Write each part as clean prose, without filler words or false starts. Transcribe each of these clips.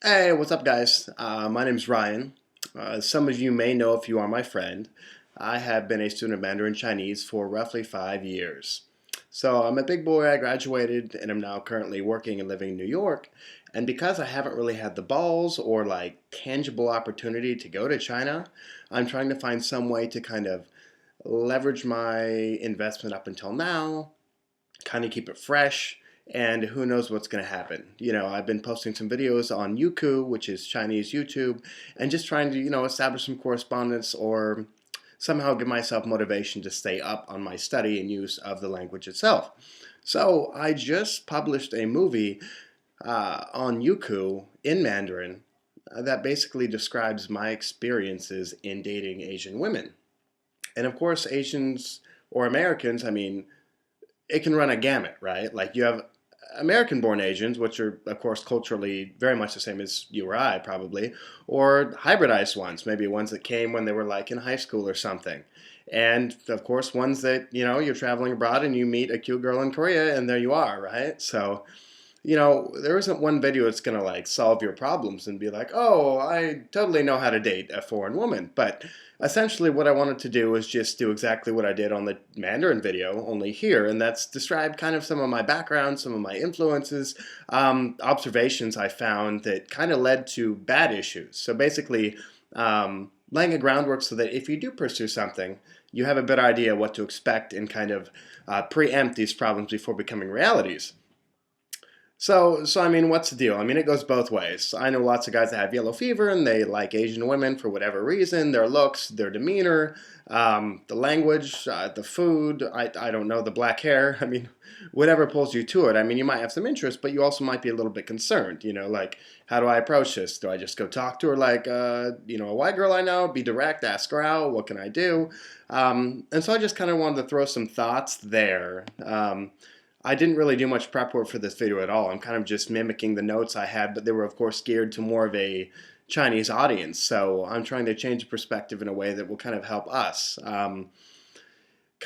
Hey, what's up, guys? My name's Ryan. Some of you may know if you are my friend. I have been a student of Mandarin Chinese for roughly 5 years. So I'm a big boy. I graduated and I'm now currently working and living in New York. And because I haven't really had the balls or like tangible opportunity to go to China, I'm trying to find some way to kind of leverage my investment up until now, kind of keep it fresh, and who knows what's going to happen. I've been posting some videos on Youku, which is Chinese YouTube, and just trying to, establish some correspondence or somehow give myself motivation to stay up on my study and use of the language itself. So I just published a movie on Youku in Mandarin that basically describes my experiences in dating Asian women. And of course, Asians or Americans, I mean, it can run a gamut, right? Like you have American born Asians, which are, of course, culturally very much the same as you or I, probably, or hybridized ones, maybe ones that came when they were like in high school or something. And of course, ones that, you're traveling abroad and you meet a cute girl in Korea and there you are, right? So there isn't one video that's going to like solve your problems and be like, oh, I totally know how to date a foreign woman. But essentially, what I wanted to do was just do exactly what I did on the Mandarin video, only here, and that's describe kind of some of my background, some of my influences, observations I found that kind of led to bad issues. So basically, laying a groundwork so that if you do pursue something, you have a better idea what to expect and kind of preempt these problems before becoming realities. So I mean, what's the deal? I mean, it goes both ways. I know lots of guys that have yellow fever and they like Asian women for whatever reason, their looks, their demeanor, the language, the food, I don't know, the black hair. I mean, whatever pulls you to it. I mean, you might have some interest, but you also might be a little bit concerned, like, how do I approach this? Do I just go talk to her like, a white girl I know, be direct, ask her out, what can I do? And so I just kind of wanted to throw some thoughts there. I didn't really do much prep work for this video at all. I'm kind of just mimicking the notes I had, but they were, of course, geared to more of a Chinese audience. So I'm trying to change the perspective in a way that will kind of help us. Kind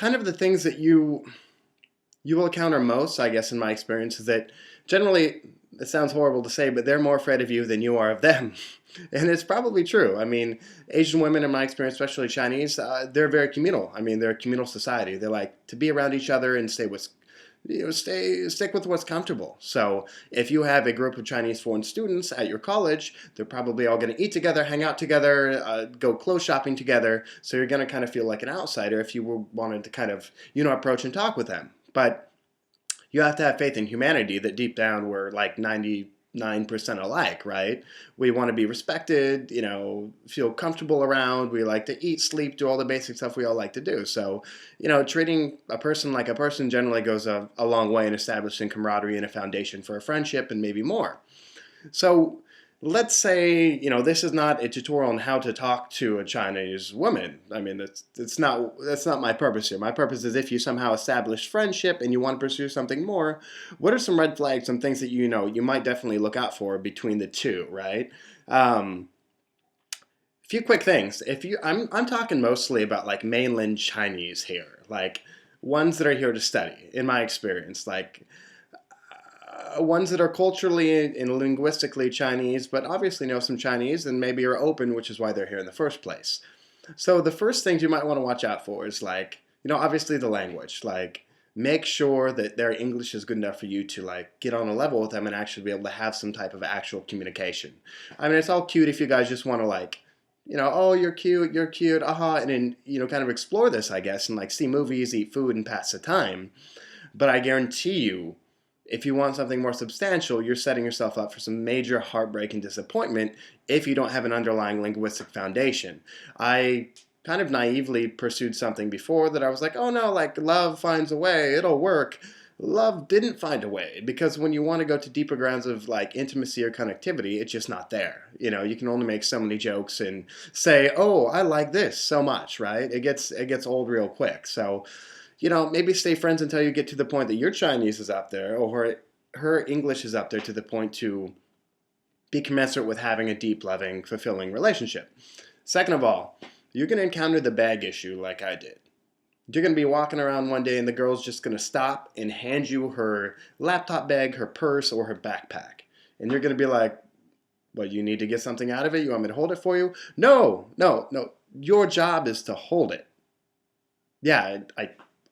of the things that you will encounter most, I guess, in my experience, is that generally, it sounds horrible to say, but they're more afraid of you than you are of them. And it's probably true. I mean, Asian women, in my experience, especially Chinese, they're very communal. I mean, they're a communal society. They like to be around each other and stick with what's comfortable. So if you have a group of Chinese foreign students at your college, they're probably all going to eat together, hang out together, go clothes shopping together. So you're going to kind of feel like an outsider if you wanted to kind of approach and talk with them. But you have to have faith in humanity that deep down we're like 99% alike, right? We want to be respected, feel comfortable around. We like to eat, sleep, do all the basic stuff we all like to do. So, treating a person like a person generally goes a long way in establishing camaraderie and a foundation for a friendship and maybe more. So let's say, this is not a tutorial on how to talk to a Chinese woman. I mean, that's not my purpose here. My purpose is if you somehow establish friendship and you want to pursue something more, what are some red flags, some things that you might definitely look out for between the two, right? A few quick things. If you I'm talking mostly about like mainland Chinese here, like ones that are here to study, in my experience, like ones that are culturally and linguistically Chinese, but obviously know some Chinese and maybe are open, which is why they're here in the first place. So the first things you might want to watch out for is like, obviously the language. Like, make sure that their English is good enough for you to like get on a level with them and actually be able to have some type of actual communication. I mean, it's all cute if you guys just want to like, oh, you're cute, aha, and then, kind of explore this, I guess, and like see movies, eat food, and pass the time. But I guarantee you, if you want something more substantial, you're setting yourself up for some major heartbreak and disappointment if you don't have an underlying linguistic foundation. I kind of naively pursued something before that I was like, oh no, like love finds a way, it'll work. Love didn't find a way because when you want to go to deeper grounds of like intimacy or connectivity, it's just not there. You can only make so many jokes and say, "Oh, I like this so much," right? It gets old real quick. So maybe stay friends until you get to the point that your Chinese is up there or her English is up there to the point to be commensurate with having a deep, loving, fulfilling relationship. Second of all, you're going to encounter the bag issue like I did. You're going to be walking around one day and the girl's just going to stop and hand you her laptop bag, her purse, or her backpack. And you're going to be like, What, you need to get something out of it? You want me to hold it for you? No, no, no. Your job is to hold it. Yeah,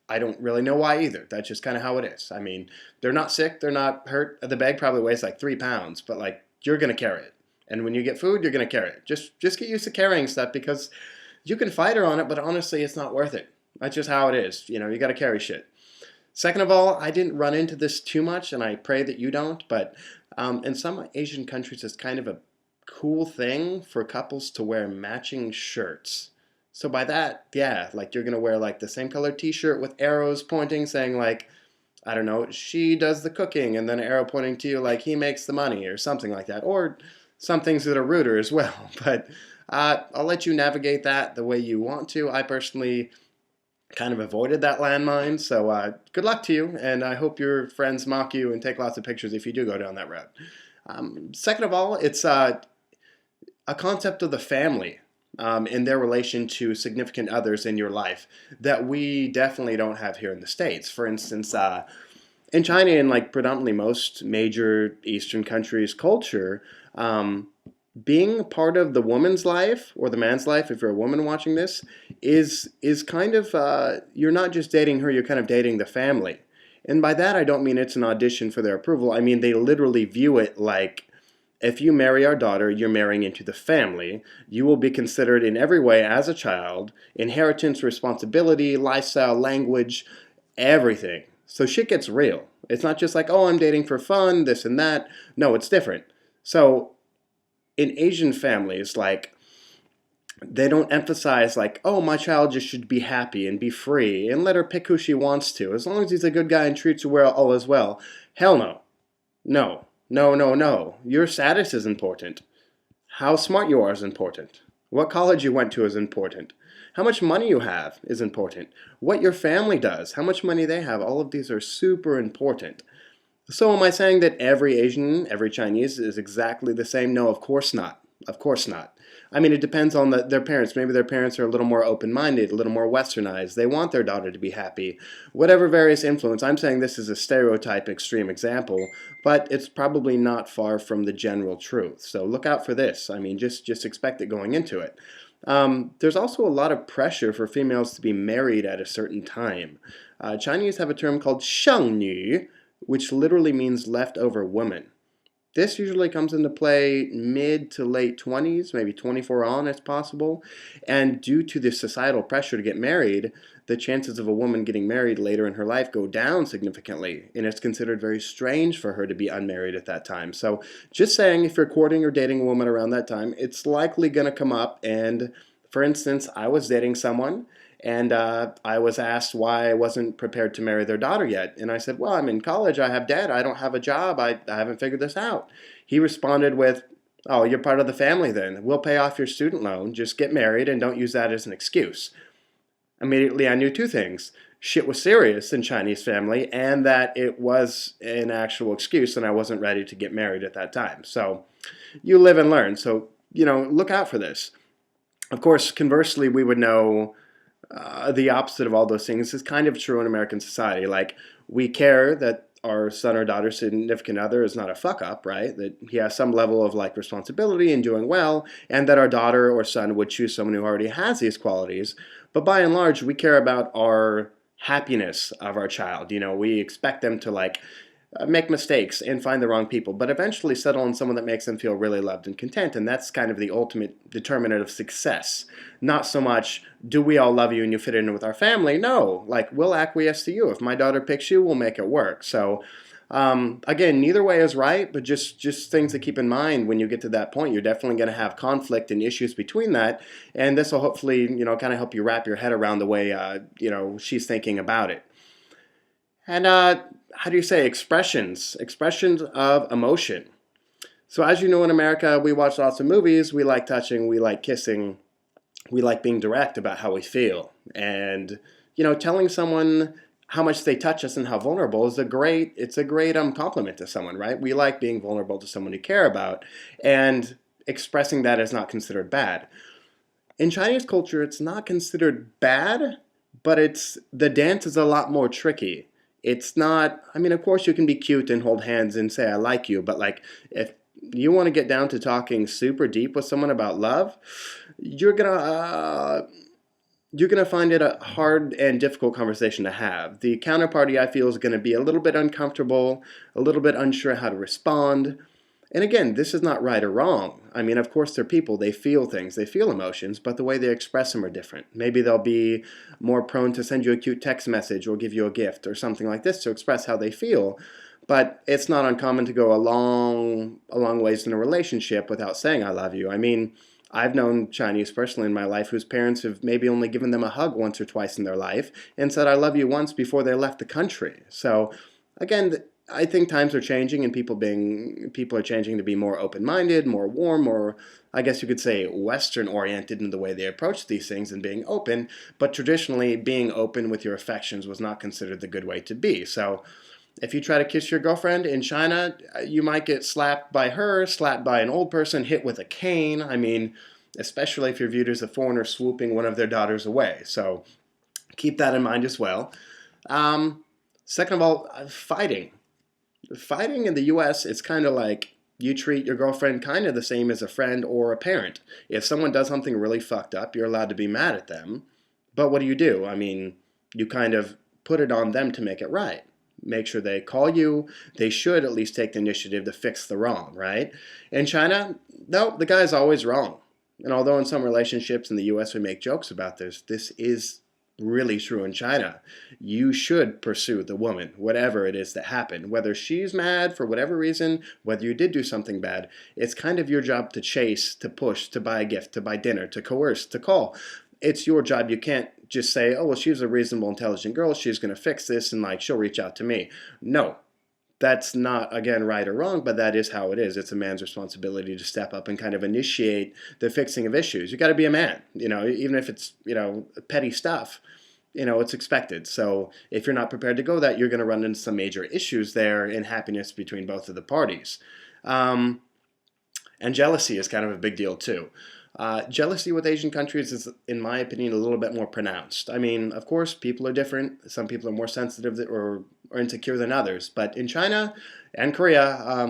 I don't really know why either. That's just kind of how it is. I mean, they're not sick, they're not hurt. The bag probably weighs like 3 pounds, but like you're gonna carry it. And when you get food, you're gonna carry it. Just get used to carrying stuff because you can fight her on it, but honestly, it's not worth it. That's just how it is. You know, you got to carry shit. Second of all, I didn't run into this too much, and I pray that you don't, but in some Asian countries, it's kind of a cool thing for couples to wear matching shirts. So by that, yeah, like you're gonna wear like the same color t-shirt with arrows pointing saying like, I don't know, she does the cooking, and then an arrow pointing to you like he makes the money or something like that. Or some things that are ruder as well. But I'll let you navigate that the way you want to. I personally kind of avoided that landmine. So good luck to you, and I hope your friends mock you and take lots of pictures if you do go down that road. Second of all, it's a concept of the family in their relation to significant others in your life that we definitely don't have here in the States. For instance, in China and like predominantly most major Eastern countries' culture, being part of the woman's life or the man's life, if you're a woman watching this, is kind of you're not just dating her, you're kind of dating the family. And by that I don't mean it's an audition for their approval. I mean they literally view it like, if you marry our daughter, you're marrying into the family. You will be considered in every way as a child, inheritance, responsibility, lifestyle, language, everything. So shit gets real. It's not just like, oh, I'm dating for fun, this and that. No, it's different. So in Asian families, like, they don't emphasize like, oh, my child just should be happy and be free and let her pick who she wants to. As long as he's a good guy and treats her well, all is well. Hell no. No. No, no, no. Your status is important. How smart you are is important. What college you went to is important. How much money you have is important. What your family does, how much money they have, all of these are super important. So am I saying that every Asian, every Chinese is exactly the same? No, of course not. Of course not. I mean, it depends on their parents. Maybe their parents are a little more open-minded, a little more westernized. They want their daughter to be happy. Whatever various influence. I'm saying this is a stereotype extreme example, but it's probably not far from the general truth. So look out for this. I mean, just expect it going into it. There's also a lot of pressure for females to be married at a certain time. Chinese have a term called 剩女, which literally means leftover woman. This usually comes into play mid to late 20s, maybe 24 on, it's possible. And due to the societal pressure to get married, the chances of a woman getting married later in her life go down significantly. And it's considered very strange for her to be unmarried at that time. So just saying, if you're courting or dating a woman around that time, it's likely going to come up. And for instance, I was dating someone, and I was asked why I wasn't prepared to marry their daughter yet. And I said, well, I'm in college, I have debt, I don't have a job, I haven't figured this out. He responded with, oh, you're part of the family then. We'll pay off your student loan, just get married and don't use that as an excuse. Immediately I knew two things. Shit was serious in Chinese family, and that it was an actual excuse and I wasn't ready to get married at that time. So you live and learn. So, look out for this. Of course, conversely, we would know the opposite of all those things is kind of true in American society. Like, we care that our son or daughter's significant other is not a fuck up, right? That he has some level of like responsibility and doing well, and that our daughter or son would choose someone who already has these qualities. But by and large, we care about our happiness of our child. We expect them to like make mistakes and find the wrong people, but eventually settle on someone that makes them feel really loved and content. And that's kind of the ultimate determinant of success. Not so much, do we all love you and you fit in with our family? No, like, we'll acquiesce to you. If my daughter picks you, we'll make it work. So again, neither way is right, but just things to keep in mind when you get to that point. You're definitely going to have conflict and issues between that, and this will hopefully, kind of help you wrap your head around the way, she's thinking about it. And how do you say, expressions of emotion. So as you know, in America, we watch lots of movies. We like touching, we like kissing, we like being direct about how we feel. And, telling someone how much they touch us and how vulnerable is a great compliment to someone, right? We like being vulnerable to someone you care about, and expressing that is not considered bad. In Chinese culture, it's not considered bad, but the dance is a lot more tricky. It's not, of course you can be cute and hold hands and say I like you, but like, if you want to get down to talking super deep with someone about love, you're gonna uh, you're gonna find it a hard and difficult conversation to have. The counterparty, I feel, is going to be a little bit uncomfortable, a little bit unsure how to respond. And again, this is not right or wrong. I mean, of course, they're people. They feel things. They feel emotions, but the way they express them are different. Maybe they'll be more prone to send you a cute text message or give you a gift or something like this to express how they feel. But it's not uncommon to go a long ways in a relationship without saying I love you. I mean, I've known Chinese personally in my life whose parents have maybe only given them a hug once or twice in their life and said I love you once before they left the country. So again, I think times are changing and people are changing to be more open-minded, more warm, more, I guess you could say, Western oriented in the way they approach these things and being open. But traditionally, being open with your affections was not considered the good way to be. So if you try to kiss your girlfriend in China, you might get slapped by her, slapped by an old person, hit with a cane. I mean, especially if you're viewed as a foreigner swooping one of their daughters away. So keep that in mind as well. Second of all, fighting. Fighting in the US, it's kind of like you treat your girlfriend kind of the same as a friend or a parent. If someone does something really fucked up, you're allowed to be mad at them. But what do? I mean, you kind of put it on them to make it right. Make sure they call you. They should at least take the initiative to fix the wrong, right? In China, no, the guy's always wrong. And although in some relationships in the US we make jokes about this is really true in China. You should pursue the woman, whatever it is that happened. Whether she's mad for whatever reason, whether you did do something bad, it's kind of your job to chase, to push, to buy a gift, to buy dinner, to coerce, to call. It's your job. You can't just say, oh, well, she's a reasonable, intelligent girl. She's going to fix this and like she'll reach out to me. No, that's not, again, right or wrong, but that is how it is. It's a man's responsibility to step up and kind of initiate the fixing of issues. You got to be a man, even if it's, petty stuff, it's expected. So if you're not prepared to go that, you're going to run into some major issues there in happiness between both of the parties. And jealousy is kind of a big deal too. Jealousy with Asian countries is, in my opinion, a little bit more pronounced. I mean, of course, people are different. Some people are more sensitive or insecure than others. But in China and Korea,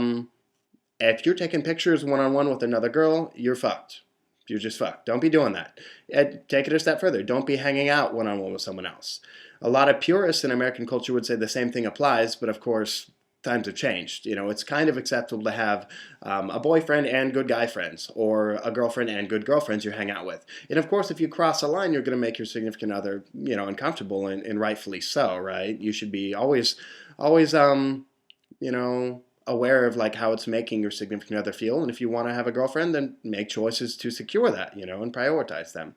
if you're taking pictures one-on-one with another girl, you're fucked. You're just fucked. Don't be doing that. And take it a step further. Don't be hanging out one-on-one with someone else. A lot of purists in American culture would say the same thing applies, but of course, times have changed. It's kind of acceptable to have a boyfriend and good guy friends, or a girlfriend and good girlfriends you hang out with. And of course, if you cross a line, you're going to make your significant other, uncomfortable, and rightfully so, right? You should be always, aware of like how it's making your significant other feel. And if you want to have a girlfriend, then make choices to secure that, and prioritize them.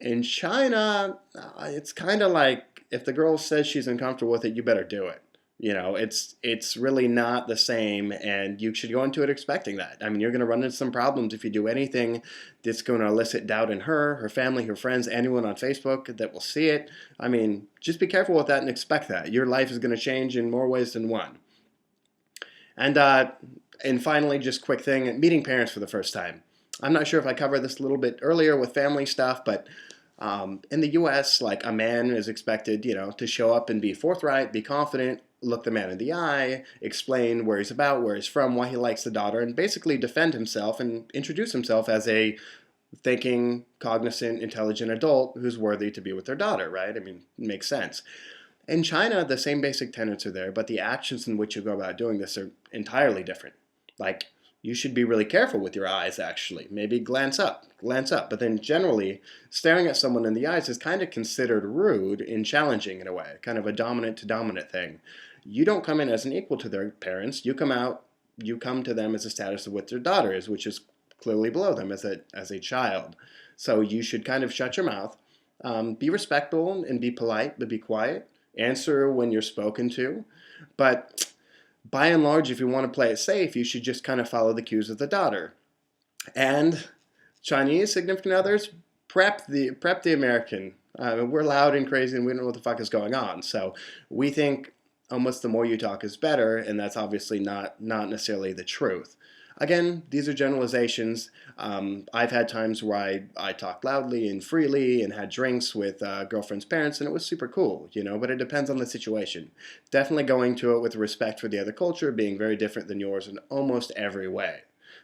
In China, it's kind of like if the girl says she's uncomfortable with it, you better do it. It's really not the same, and you should go into it expecting that. I mean, you're going to run into some problems if you do anything that's going to elicit doubt in her family, her friends, anyone on Facebook that will see it. I mean, just be careful with that and expect that. Your life is going to change in more ways than one. And finally, just quick thing, meeting parents for the first time. I'm not sure if I covered this a little bit earlier with family stuff, but in the U.S., like a man is expected, to show up and be forthright, be confident, look the man in the eye, explain where he's about, where he's from, why he likes the daughter, and basically defend himself and introduce himself as a thinking, cognizant, intelligent adult who's worthy to be with their daughter, right? I mean, it makes sense. In China, the same basic tenets are there, but the actions in which you go about doing this are entirely different. Like, you should be really careful with your eyes, actually. Maybe glance up. But then generally, staring at someone in the eyes is kind of considered rude and challenging in a way, kind of a dominant to dominant thing. You don't come in as an equal to their parents. You come to them as a status of what their daughter is, which is clearly below them as a child. So you should kind of shut your mouth, be respectful and be polite, but be quiet. Answer when you're spoken to. But by and large, if you want to play it safe, you should just kind of follow the cues of the daughter. And Chinese significant others, prep the American. We're loud and crazy and we don't know what the fuck is going on. So we think almost the more you talk is better, and that's obviously not necessarily the truth. Again, these are generalizations. I've had times where I talked loudly and freely and had drinks with girlfriend's parents, and it was super cool, but it depends on the situation. Definitely going to it with respect for the other culture, being very different than yours in almost every way.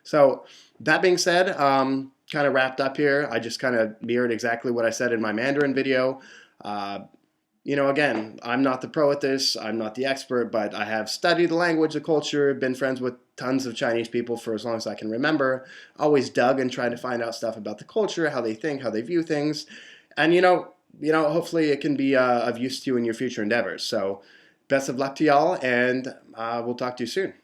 So that being said, kind of wrapped up here. I just kind of mirrored exactly what I said in my Mandarin video. Uh, again, I'm not the pro at this. I'm not the expert, but I have studied the language, the culture, been friends with tons of Chinese people for as long as I can remember. Always dug and tried to find out stuff about the culture, how they think, how they view things, and hopefully it can be of use to you in your future endeavors. So, best of luck to y'all, and we'll talk to you soon.